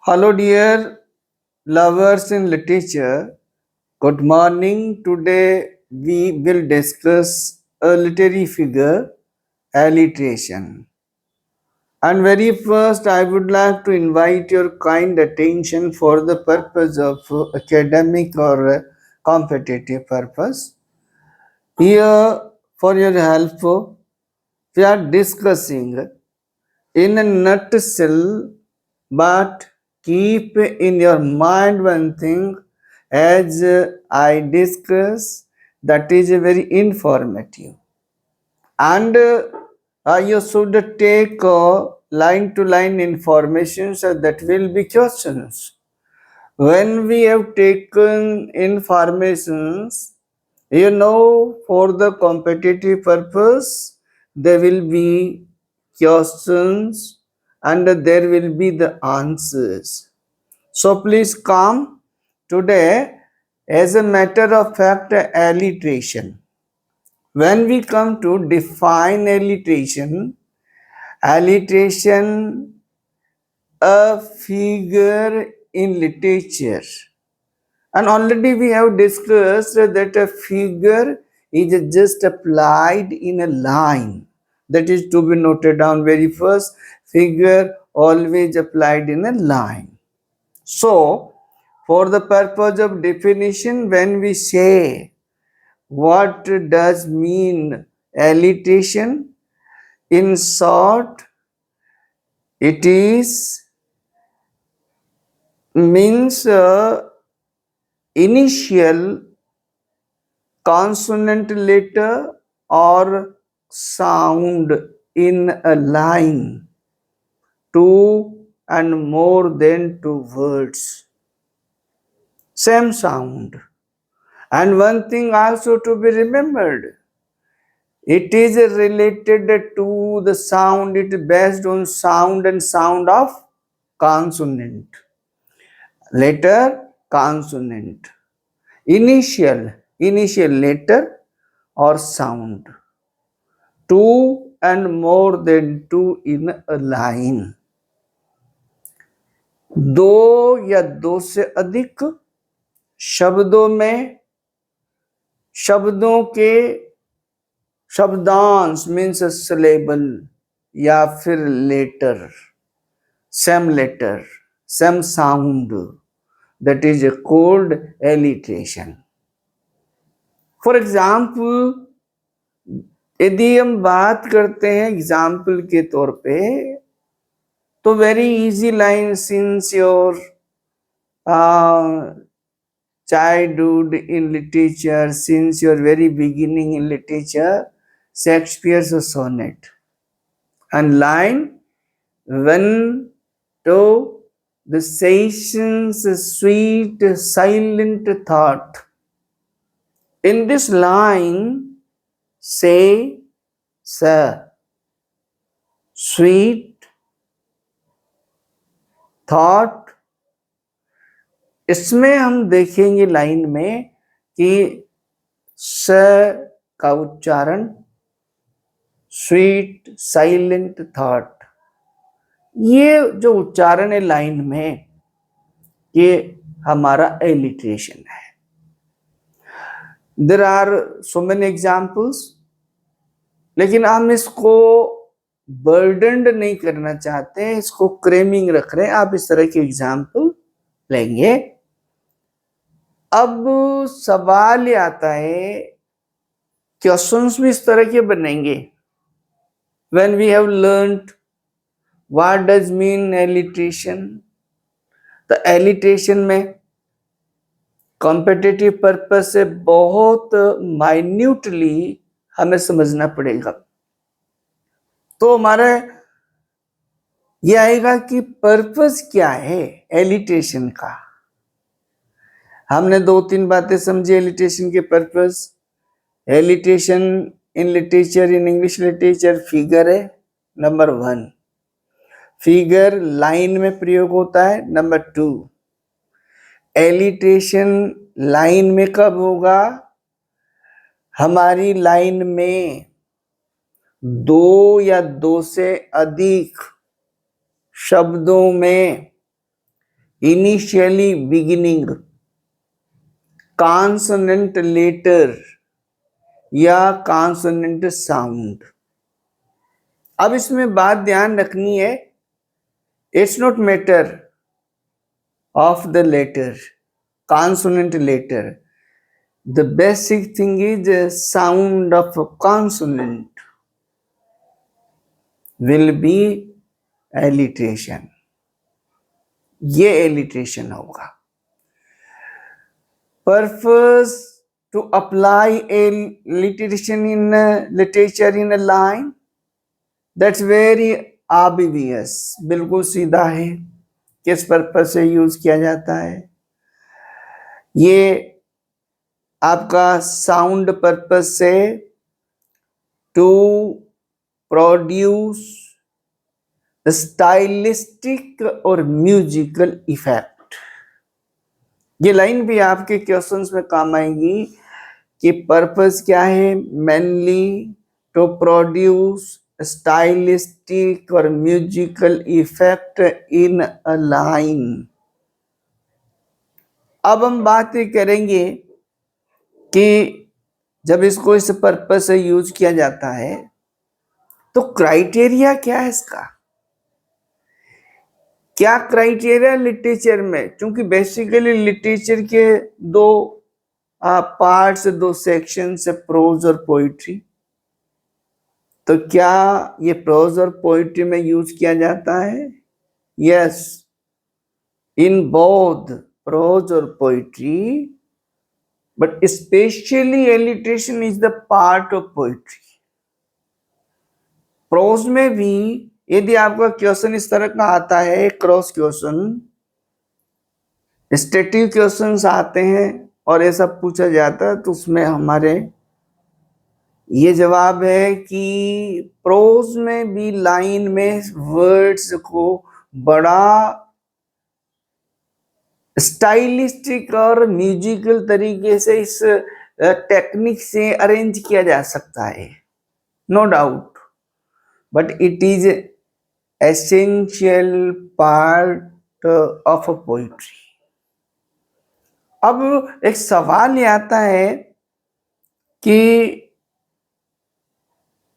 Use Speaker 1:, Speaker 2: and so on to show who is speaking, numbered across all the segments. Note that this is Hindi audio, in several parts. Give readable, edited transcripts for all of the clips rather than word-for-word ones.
Speaker 1: Hello, dear lovers in literature. Good morning. Today we will discuss a literary figure, alliteration. And very first, I would like to invite your kind attention for the purpose of academic or competitive purpose. Here, for your help, we are discussing in a nutshell, but keep in your mind one thing as I discuss that is very informative, and you should take line to line information, so that will be questions. When we have taken informations, for the competitive purpose, there will be questions and there will be the answers. So please come today. As a matter of fact, alliteration. When we come to define alliteration, a figure in literature. And already we have discussed that a figure is just applied in a line. That is to be noted down very first. Figure always applied in a line. So, for the purpose of definition, when we say what does mean alliteration, in short, it is means initial consonant letter or sound in a line, two and more than two words, same sound. And one thing also to be remembered, it is related to the sound, it is based on sound and sound of consonant, letter, consonant, initial letter or sound, two and more than two in a line, दो या दो से अधिक शब्दों में, शब्दों के शब्दांश मीन्स सिलेबल या फिर letter, same sound, that is called alliteration. For example, यदि हम बात करते हैं एग्जाम्पल के तौर पे, तो very easy line, since your childhood in literature, since your very beginning in literature, Shakespeare's sonnet. And line 1, 2, the session's sweet silent thought. In this line, say, sir, sweet thought, इसमें हम देखेंगे लाइन में कि स का उच्चारण, स्वीट साइलेंट थॉट, ये जो उच्चारण है लाइन में, ये हमारा एलिट्रेशन है. There are so many examples, लेकिन हम इसको बर्डनड नहीं करना चाहते हैं, इसको क्रेमिंग रख रहे हैं. आप इस तरह के एग्जाम्पल लेंगे. अब सवाल ये आता है, क्वेश्चंस भी इस तरह के बनेंगे. When we have learned what does mean alliteration, तो alliteration में कॉम्पिटिटिव पर्पज से बहुत माइन्यूटली हमें समझना पड़ेगा. तो हमारा ये आएगा कि पर्पज क्या है एलिटेशन का. हमने 2-3 बातें समझी एलिटेशन के purpose. Alliteration in literature, in English literature, figure है नंबर 1. फिगर लाइन में प्रयोग होता है. नंबर 2, एलिटेशन लाइन में कब होगा? हमारी लाइन में 2 या 2 से अधिक शब्दों में इनिशियली बिगिनिंग, कॉन्सोनेंट लेटर या कॉन्सोनेंट साउंड। अब इसमें बात ध्यान रखनी है, it's not matter of the letter, consonant letter, the basic thing is the sound of a consonant will be alliteration. ये alliteration होगा। Purpose to apply alliteration in literature in a line, that's very obvious, बिल्कुल सीधा है। किस पर्पस से यूज किया जाता है? ये आपका साउंड पर्पस से, टू प्रोड्यूस स्टाइलिस्टिक और म्यूजिकल इफेक्ट। ये लाइन भी आपके क्वेश्चंस में काम आएगी कि पर्पस क्या है? मेनली टू प्रोड्यूस स्टाइलिस्टिक और musical effect in a line. अब हम बात करेंगे कि जब इसको इस पर्पस से यूज किया जाता है तो क्राइटेरिया क्या है इसका? क्या क्राइटेरिया लिटरेचर में, क्योंकि बेसिकली लिटरेचर के दो पार्ट्स, दो सेक्शंस है, प्रोज और पोइट्री। तो क्या ये प्रोज और पोइट्री में यूज किया जाता है? यस, इन बोथ प्रोज और poetry, but specially alliteration is the part of poetry. Prose में भी यदि आपका क्वेश्चन इस तरह का आता है, क्रॉस क्वेश्चन, स्टेटिव क्वेश्चंस आते हैं और ऐसा पूछा जाता है, तो उसमें हमारे ये जवाब है कि प्रोज में भी लाइन में वर्ड्स को बड़ा स्टाइलिस्टिक और म्यूजिकल तरीके से इस टेक्निक से अरेंज किया जा सकता है, no doubt, but it is essential part of a poetry. अब एक सवाल ये आता है कि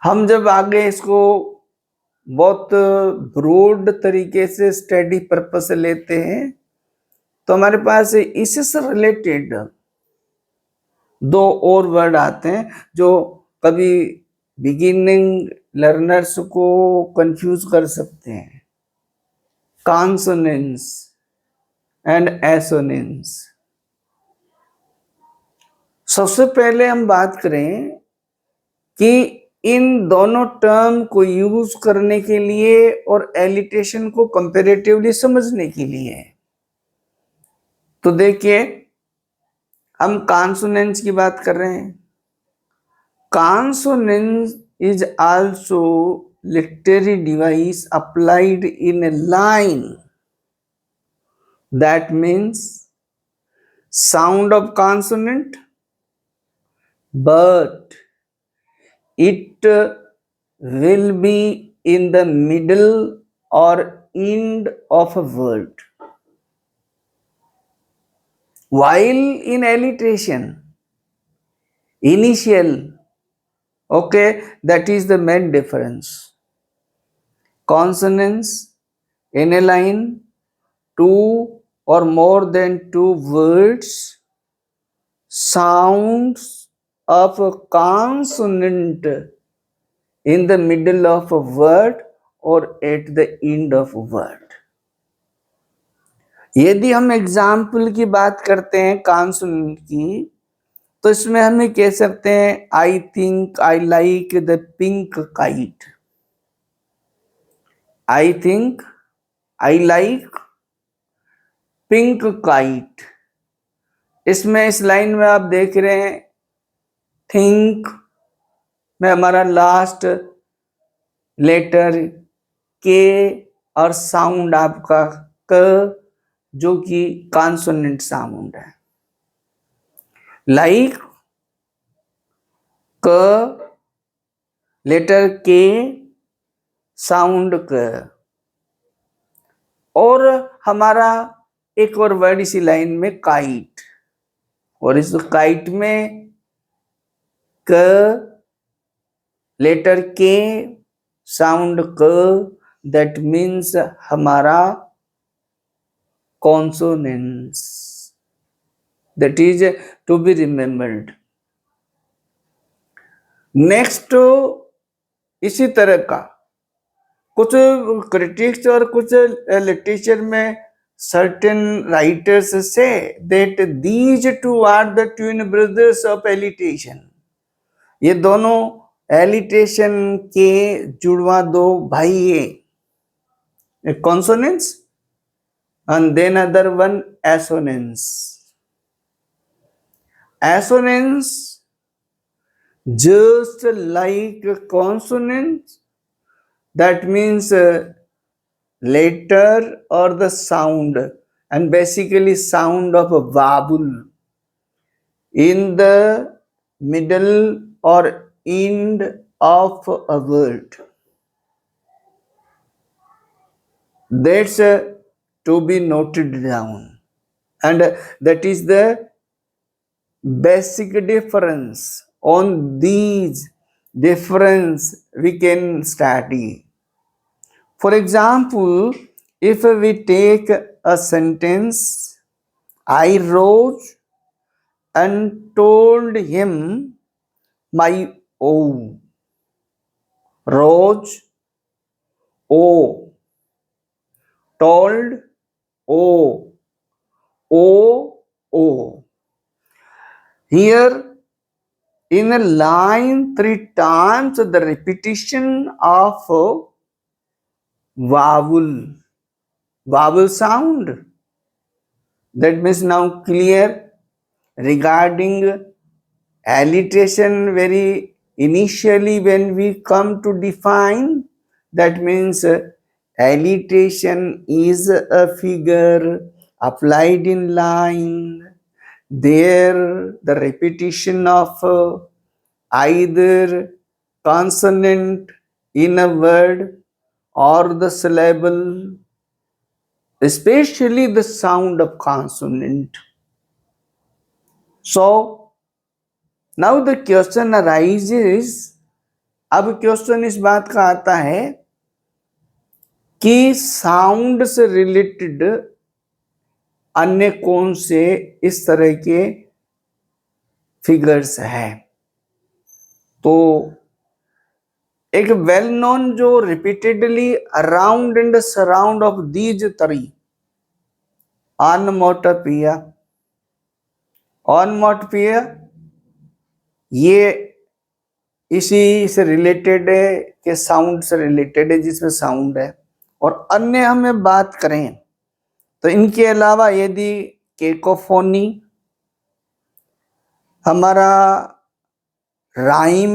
Speaker 1: हम जब आगे इसको बहुत ब्रॉड तरीके से स्टडी पर्पस से लेते हैं, तो हमारे पास इससे रिलेटेड दो और वर्ड आते हैं जो कभी बिगिनिंग लर्नर्स को कंफ्यूज कर सकते हैं, कॉन्सोनेंट्स एंड एसोनेंट्स। सबसे पहले हम बात करें कि इन दोनों टर्म को यूज करने के लिए और एलिटेशन को कंपैरेटिवली समझने के लिए, तो देखिए हम कॉन्सोनेंट्स की बात कर रहे हैं। Consonants is also literary device applied in A line, that means sound of consonant, but it will be in the middle or end of a word, while in alliteration initial, okay, that is the main difference. Consonants in a line, two or more than two words, sounds of a consonant in the middle of a word or at the end of a word. यदि हम एग्जाम्पल की बात करते हैं कॉन्सोनेंट की, तो इसमें हमें कह सकते हैं I think I like the pink kite. I think I like pink kite. इसमें इस लाइन में आप देख रहे हैं थिंक में हमारा लास्ट लेटर के और साउंड आपका क, जो कि कॉन्सोनेंट साउंड है। लाइक क, लेटर के, साउंड क। और हमारा एक और वर्ड इसी लाइन में काइट, और इस काइट में क, लेटर के, साउंड क, दैट मीन्स हमारा consonants, that is to be remembered. Next इसी तरह का कुछ क्रिटिक्स और कुछ लिटरेचर में सर्टेन राइटर्स से that these two are the twin brothers of alliteration, ये दोनों एलिटेशन के जुड़वा दो भाई है, consonants and then other one assonance. Assonance just like consonants, that means letter or the sound, and basically sound of a vowel in the middle or end of a word. That's to be noted down, and that is the basic difference. On these difference we can study. For example, if we take a sentence, I rose and told him my O. Rose, O. Told, O. O, O. Here in a line 3 times the repetition of vowel sound. That means now clear regarding alliteration. Very initially when we come to define, that means alliteration is a figure applied in line. There the repetition of either consonant in a word or the syllable, especially the sound of consonant. So now the question arises, अब क्वेश्चन इस बात का आता है कि साउंड से रिलेटेड अन्य कौन से इस तरह के फिगर्स है। तो एक वेल नोन जो repeatedly around and surround of these three, onomatopoeia, onomatopoeia ये इसी से रिलेटेड है कि साउंड से रिलेटेड है, जिसमें साउंड है। और अन्य हमें बात करें तो इनके अलावा यदि केकोफोनी, हमारा राइम,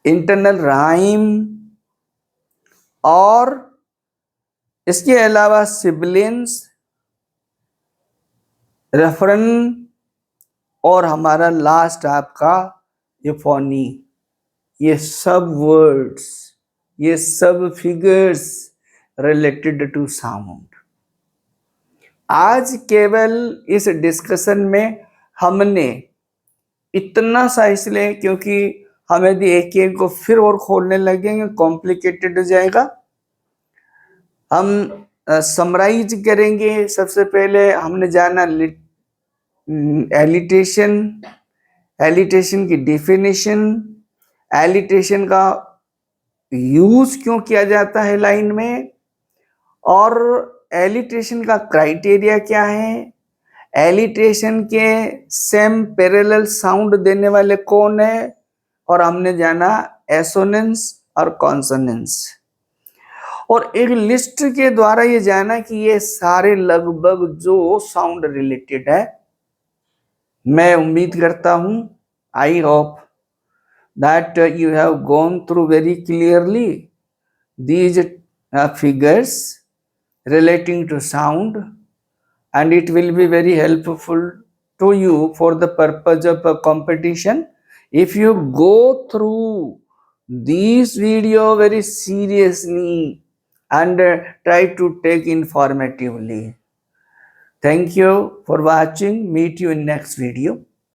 Speaker 1: इंटरनल राइम, और इसके अलावा सिबिलेंस, रेफरन, और हमारा लास्ट आपका यूफोनी, ये सब वर्ड्स, ये सब फिगर्स रिलेटेड टू साउंड। आज केवल इस डिस्कशन में हमने इतना सा, इसलिए क्योंकि हम यदि एक एक को फिर और खोलने लगेंगे कॉम्प्लिकेटेड हो जाएगा। हम समराइज करेंगे। सबसे पहले हमने जाना एलिटेशन, एलिटेशन की डेफिनेशन, एलिटेशन का यूज क्यों किया जाता है लाइन में, और एलिटेशन का क्राइटेरिया क्या है, एलिटेशन के सेम पैरेलल साउंड देने वाले कौन है, और हमने जाना एसोनेंस और कॉन्सोनेंस। और एक लिस्ट के द्वारा ये जाना कि ये सारे लगभग जो साउंड रिलेटेड है। मैं उम्मीद करता हूं, I hope that you have gone through very clearly these figures relating to sound, and it will be very helpful to you for the purpose of a competition. If you go through these video very seriously and try to take informatively. Thank you for watching. Meet you in next video.